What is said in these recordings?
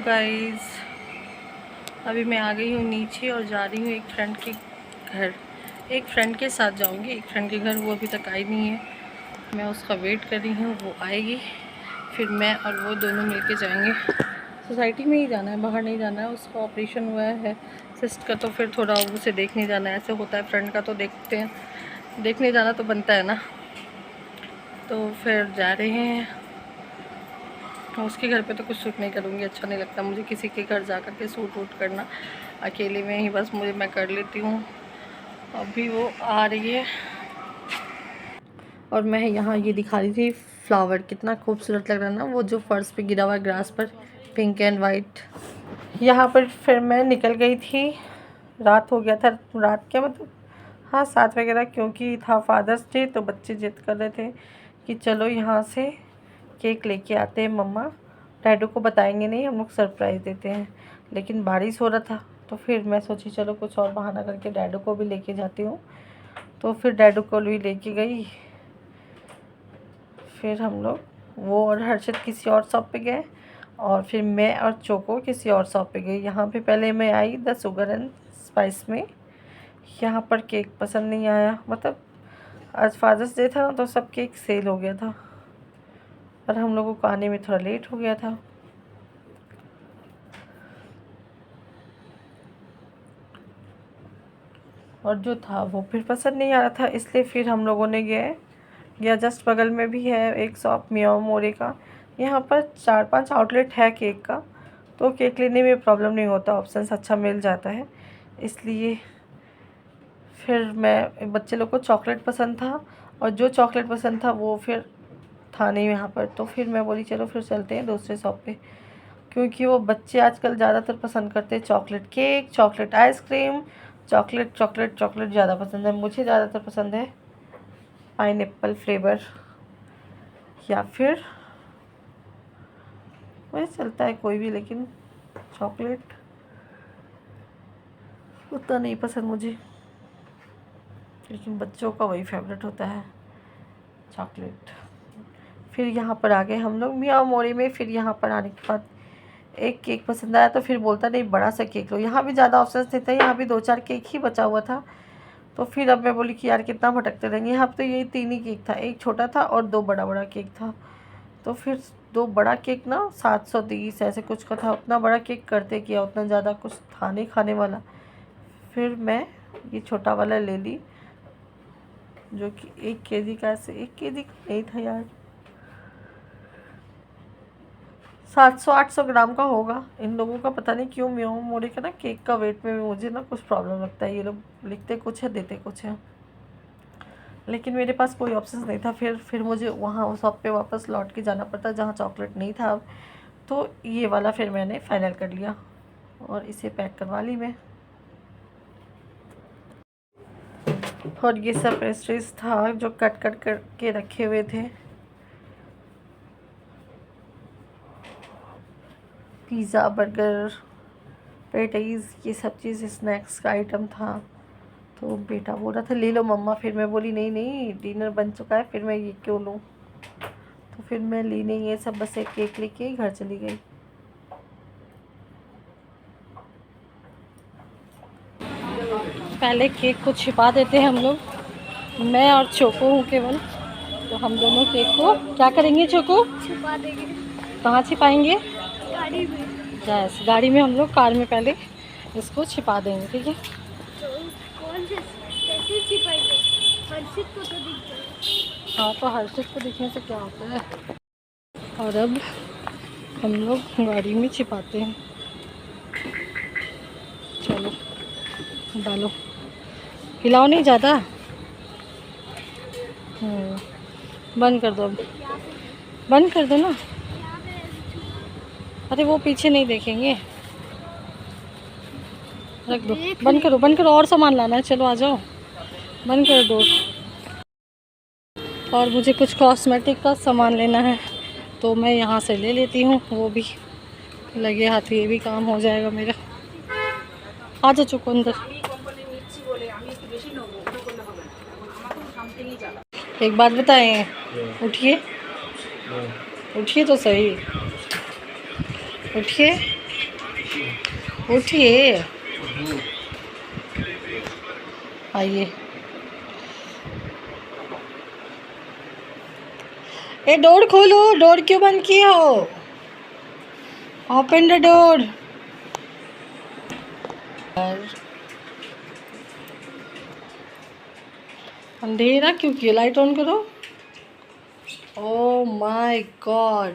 Guys, अभी मैं आ गई हूँ नीचे और जा रही हूँ एक फ्रेंड के घर। एक फ्रेंड के साथ जाऊँगी, एक फ्रेंड के घर। वो अभी तक आई नहीं है, मैं उसका वेट कर रही हूँ। वो आएगी फिर मैं और वो दोनों मिलके जाएंगे। सोसाइटी में ही जाना है, बाहर नहीं जाना है। उसका ऑपरेशन हुआ है सिस्ट का, तो फिर थोड़ा उसे देखने जाना है। ऐसे होता है फ्रेंड का, तो देखते हैं, देखने जाना तो बनता है ना। तो फिर जा रहे हैं। उसके घर पे तो कुछ शूट नहीं करूँगी, अच्छा नहीं लगता मुझे किसी के घर जा कर के शूट वूट करना। अकेले में ही बस मैं कर लेती हूँ। अभी वो आ रही है और मैं यहाँ ये दिखा रही थी फ्लावर, कितना खूबसूरत लग रहा है ना, वो जो फर्श पे गिरा हुआ ग्रास पर, पिंक एंड वाइट। यहाँ पर फिर मैं निकल गई थी, रात हो गया था। रात क्या मतलब, हाँ 7 वगैरह, क्योंकि था फादर्स डे। तो बच्चे जिद कर रहे थे कि चलो यहाँ से केक लेके आते हैं मम्मा, डैडू को बताएंगे नहीं, हम लोग सरप्राइज़ देते हैं। लेकिन बारिश हो रहा था, तो फिर मैं सोची चलो कुछ और बहाना करके डैडू को भी लेके जाती हूँ। तो फिर डैडू को भी लेके गई। फिर हम लोग, वो और हर्षित किसी और शॉप पे गए, और फिर मैं और चोको किसी और शॉप पे गई। यहाँ पे पहले मैं I the sugar and spice में। यहाँ पर केक पसंद नहीं आया, मतलब आज फादर्स डे था ना, तो सब केक सेल हो गया था और हम लोगों को आने में थोड़ा लेट हो गया था। और जो था वो फिर पसंद नहीं आ रहा था, इसलिए फिर हम लोगों ने गया जस्ट बगल में भी है एक शॉप, मियाओ मोरे का। यहाँ पर 4-5 आउटलेट है केक का, तो केक लेने में प्रॉब्लम नहीं होता, ऑप्शंस अच्छा मिल जाता है। इसलिए फिर मैं, बच्चे लोग को चॉकलेट पसंद था, और जो चॉकलेट पसंद था वो फिर था नहीं यहाँ पर। तो फिर मैं बोली चलो फिर चलते हैं दूसरे शॉप पे, क्योंकि वो बच्चे आजकल ज़्यादातर पसंद करते हैं chocolate cake, chocolate ice cream, chocolate chocolate chocolate ज़्यादा पसंद है। मुझे ज़्यादातर पसंद है पाइनएप्पल फ्लेवर, या फिर वही चलता है कोई भी, लेकिन चॉकलेट उतना नहीं पसंद मुझे। लेकिन बच्चों का वही फेवरेट होता है चॉकलेट। फिर यहाँ पर आ गए हम लोग मियाओ मोरी में। फिर यहाँ पर आने के बाद एक केक पसंद आया, तो फिर बोलता नहीं बड़ा सा केक लो। यहाँ भी ज़्यादा ऑप्शंस नहीं थे, यहाँ भी 2-4 केक ही बचा हुआ था। तो फिर अब मैं बोली कि यार कितना भटकते रहेंगे। यहाँ पर तो यही 3 ही केक था, एक छोटा था और 2 बड़ा केक था। तो फिर 2 बड़ा केक ना 730 ऐसे कुछ का था। उतना बड़ा केक करते किया, उतना ज़्यादा कुछ था नहीं खाने वाला। फिर मैं ये छोटा वाला ले ली, जो कि 1 केजी का, ऐसे 1 केजी का नहीं था यार, 700-800 ग्राम का होगा। इन लोगों का पता नहीं क्यों मियाओ मोरे का ना केक का वेट में मुझे ना कुछ प्रॉब्लम लगता है। ये लोग लिखते कुछ है देते कुछ है, लेकिन मेरे पास कोई ऑप्शन नहीं था। फिर मुझे वहाँ उस शॉप पे वापस लौट के जाना पड़ता जहाँ चॉकलेट नहीं था अब। तो ये वाला फिर मैंने फाइनल कर लिया और इसे पैक करवा ली मैं। और ये सब पेस्ट्रीज था जो कट करके रखे हुए थे। पिज़्ज़ा, बर्गर, पेटीज, ये सब चीज़ स्नैक्स का आइटम था। तो बेटा बोल रहा था ले लो मम्मा, फिर मैं बोली नहीं नहीं डिनर बन चुका है, फिर मैं ये क्यों लूँ। तो फिर मैं ली नहीं ये सब, बस एक केक लेके घर चली गई। पहले केक को छिपा देते हैं हम लोग, मैं और चोको हूँ केवल। तो हम दोनों केक को क्या करेंगे चोको? छिपा देंगे। कहाँ छिपाएंगे? गाड़ी में। यस, गाड़ी में हम लोग कार में पहले इसको छिपा देंगे, ठीक है। तो कौन से कैसे छिपाएंगे? हर्षित को तो दिख जाए। हाँ, तो हर्षित को दिखने से क्या होता है। और अब हम लोग गाड़ी में छिपाते हैं। चलो डालो, हिलाओ नहीं ज़्यादा। बंद कर दो, अब बंद कर दो ना। अरे वो पीछे नहीं देखेंगे, रख दो। बंद करो बंद करो, और सामान लाना है, चलो आ जाओ, बंद कर दो। और मुझे कुछ कॉस्मेटिक का सामान लेना है, तो मैं यहाँ से ले लेती हूँ, वो भी लगे हाथ ये भी काम हो जाएगा मेरा। आ जाओ चुको अंदर। एक बात बताएं, उठिए उठिए तो सही, उठिए। उठिए, आइए। ए डोर खोलो, डोर क्यों बंद किए हो? Open the door. अंधेरा क्यों किया? लाइट ऑन करो। Oh my god,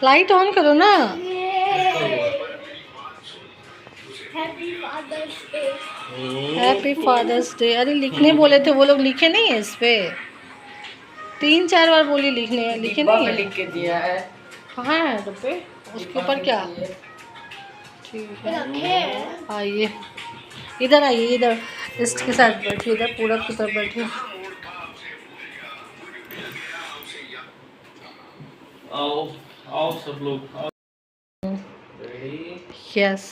light on करो ना। Happy father's day. Happy father's day. अरे लिखने बोले थे वो लोग, लिखे नहीं है इस पे। 3-4 बार बोली लिखने है, लिखे नहीं है। लिख के दिया है। कहाँ है डब्बे? उसके ऊपर क्या? ठीक है, आइए इधर, आइए इधर, इसके साथ बैठिए, इधर पूरब की तरफ बैठिए। आओ आओ सब लोग आओ। रेडी? यस,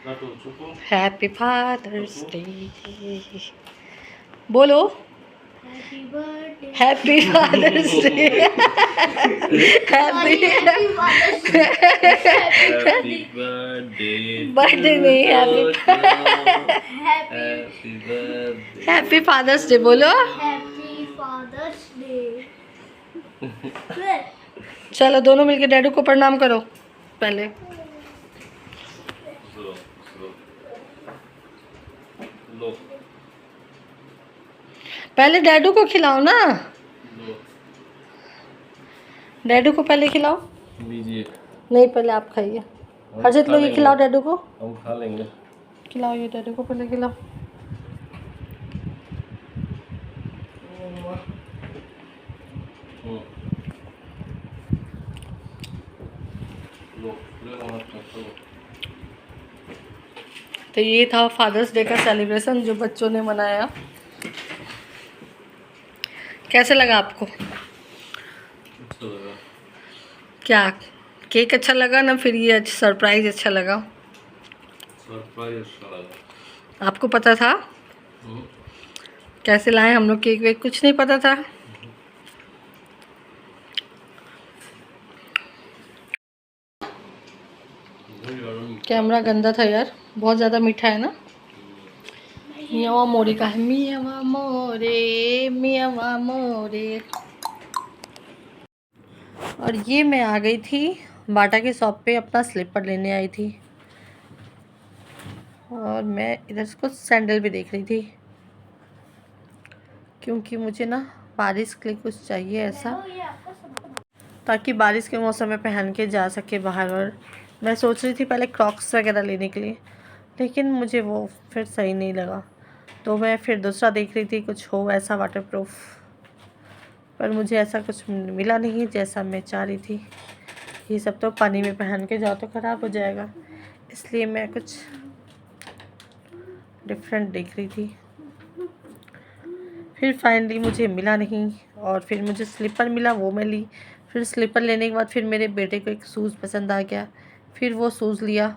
लटू चुको। Happy father's day. बोलो happy birthday. Happy father's day. Happy happy birthday. Birthday नहीं, happy happy birthday. Happy father's day बोलो। Happy father's day. चलो दोनों मिलके डैडू को प्रणाम करो पहले। लो लो लो पहले डैडू को खिलाओ ना, लो डैडू को पहले खिलाओ। लीजिए। नहीं पहले आप खाइए। हर्षित लो ये खिलाओ डैडू को, हम खा लेंगे। खिलाओ ये डैडू को पहले खिलाओ। लो लो हाथ में लो। तो ये था फादर्स डे का सेलिब्रेशन जो बच्चों ने मनाया। कैसे लगा आपको? अच्छा लगा। क्या केक अच्छा लगा ना, फिर ये सरप्राइज अच्छा लगा? सरप्राइज अच्छा लगा। आपको पता था कैसे लाए हम लोग केक वेक? कुछ नहीं पता था। कैमरा गंदा था यार, बहुत ज़्यादा मीठा है ना। मियावा मोरे का है, मियावा मोरे, मियावा मोरे। और ये मैं आ गई थी बाटा की शॉप पे, अपना स्लीपर लेने आई थी। और मैं इधर कुछ सैंडल भी देख रही थी, क्योंकि मुझे ना बारिश के लिए कुछ चाहिए ऐसा, ताकि बारिश के मौसम में पहन के जा सके बाहर। और मैं सोच रही थी पहले क्रॉक्स वगैरह लेने के लिए, लेकिन मुझे वो फिर सही नहीं लगा, तो मैं फिर दूसरा देख रही थी कुछ हो ऐसा वाटरप्रूफ, पर मुझे ऐसा कुछ मिला नहीं जैसा मैं चाह रही थी। ये सब तो पानी में पहन के जाओ तो ख़राब हो जाएगा, इसलिए मैं कुछ डिफरेंट देख रही थी। फिर फाइनली मुझे मिला नहीं, और फिर मुझे स्लीपर मिला, वो मैं ली। फिर स्लीपर लेने के बाद फिर मेरे बेटे को एक शूज़ पसंद आ गया, फिर वो शूज़ लिया।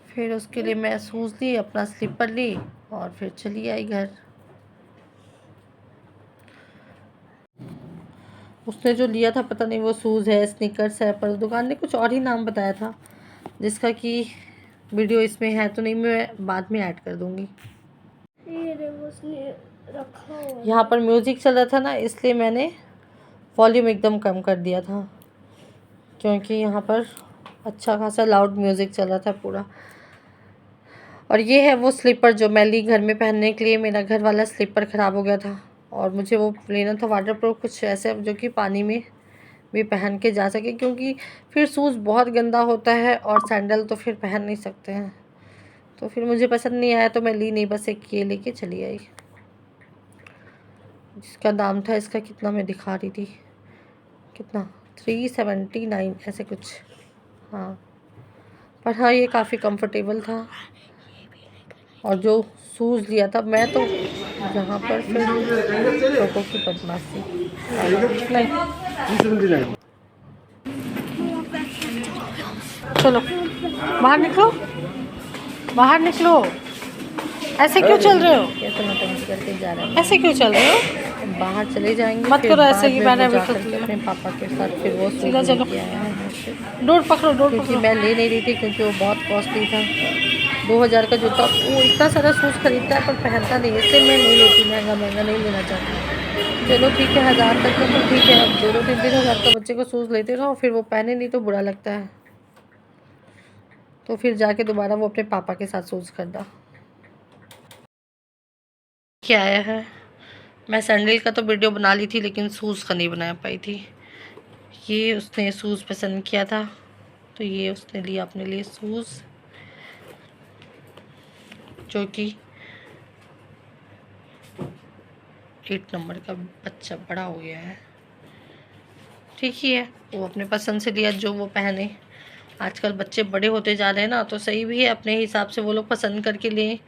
फिर उसके लिए मैं शूज़ ली, अपना स्लीपर ली, और फिर चली आई घर। उसने जो लिया था पता नहीं वो शूज़ है, स्नीकर्स है, पर दुकान ने कुछ और ही नाम बताया था, जिसका कि वीडियो इसमें है तो नहीं, मैं बाद में ऐड कर दूँगी। यहाँ पर म्यूज़िक चल रहा था ना, इसलिए मैंने वॉल्यूम एकदम कम कर दिया था, क्योंकि यहाँ पर अच्छा खासा लाउड म्यूज़िक चल रहा था पूरा। और ये है वो स्लीपर जो मैं ली घर में पहनने के लिए। मेरा घर वाला स्लीपर ख़राब हो गया था, और मुझे वो लेना था वाटरप्रूफ, कुछ ऐसे जो कि पानी में भी पहन के जा सके, क्योंकि फिर शूज़ बहुत गंदा होता है और सैंडल तो फिर पहन नहीं सकते हैं। तो फिर मुझे पसंद नहीं आया तो मैं ली नहीं, बस एक ये लेके चली आई। जिसका दाम था इसका कितना मैं दिखा रही थी, कितना 379 ऐसे कुछ, हाँ। पर हाँ ये काफ़ी कंफर्टेबल था। और जो शूज़ लिया था मैं तो यहाँ पर फिर लोगों की बदमाशी नहीं। चलो बाहर निकलो, बाहर निकलो। ऐसे क्यों चल रहे हो? कैसे नौटंकी करके जा रहा है। ऐसे क्यों चल रहे हो? बाहर चले जाएंगे, मत फिर करो ऐसे बाद ही, में मैंने वो अभी जा सोच करके लिया। अपने पापा के साथ फिर वो सीधा सूज चलो, लेके आया है यहाँ से। डोर पकड़ो, डोर क्योंकि पकड़ो। मैं ले नहीं रही थी, क्योंकि वो बहुत कॉस्टली था। 2000 का जूता, वो इतना सारा शूज़ खरीदता है पर पहनता नहीं है, इसलिए मैं नहीं लेती, महंगा महंगा नहीं लेना चाहती। चलो ठीक है, 1000 तक का तो ठीक है, अब 2-3 हज़ार का बच्चे को शूज़ लेते रहो, फिर वो पहने नहीं तो बुरा लगता है। तो फिर जाके दोबारा वो अपने पापा के साथ शूज़ खरीदा। क्या आया है, मैं सैंडल का तो वीडियो बना ली थी, लेकिन शूज़ का नहीं बना पाई थी। ये उसने शूज़ पसंद किया था, तो ये उसने लिया अपने लिए शूज़, जो कि 8 नंबर का बच्चा बड़ा हो गया है। ठीक ही है, वो अपने पसंद से लिया, जो वो पहने। आजकल बच्चे बड़े होते जा रहे हैं ना, तो सही भी है, अपने हिसाब से वो लोग पसंद करके लें,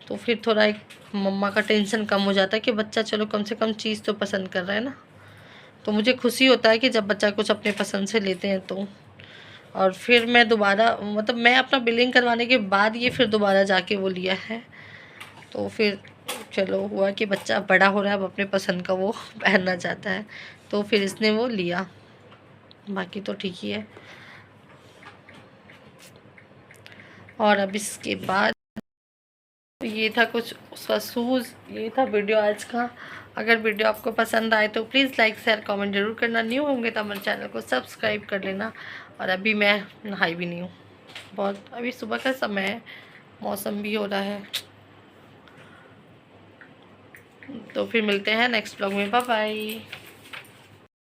तो फिर थोड़ा एक मम्मा का टेंशन कम हो जाता है कि बच्चा चलो कम से कम चीज़ तो पसंद कर रहा है ना। तो मुझे खुशी होता है कि जब बच्चा कुछ अपने पसंद से लेते हैं तो। और फिर मैं दोबारा, मतलब मैं अपना बिलिंग करवाने के बाद ये फिर दोबारा जाके वो लिया है। तो फिर चलो हुआ कि बच्चा बड़ा हो रहा है, अब अपने पसंद का वो पहनना चाहता है, तो फिर इसने वो लिया। बाकी तो ठीक ही है। और अब इसके बाद ये था कुछ उसका शूज़, ये था वीडियो आज का। अगर वीडियो आपको पसंद आए तो प्लीज़ लाइक शेयर कमेंट जरूर करना। न्यू होंगे तो हमारे चैनल को सब्सक्राइब कर लेना। और अभी मैं नहाई भी नहीं हूँ, बहुत अभी सुबह का समय है, मौसम भी हो रहा है। तो फिर मिलते हैं नेक्स्ट ब्लॉग में, बाय बाय।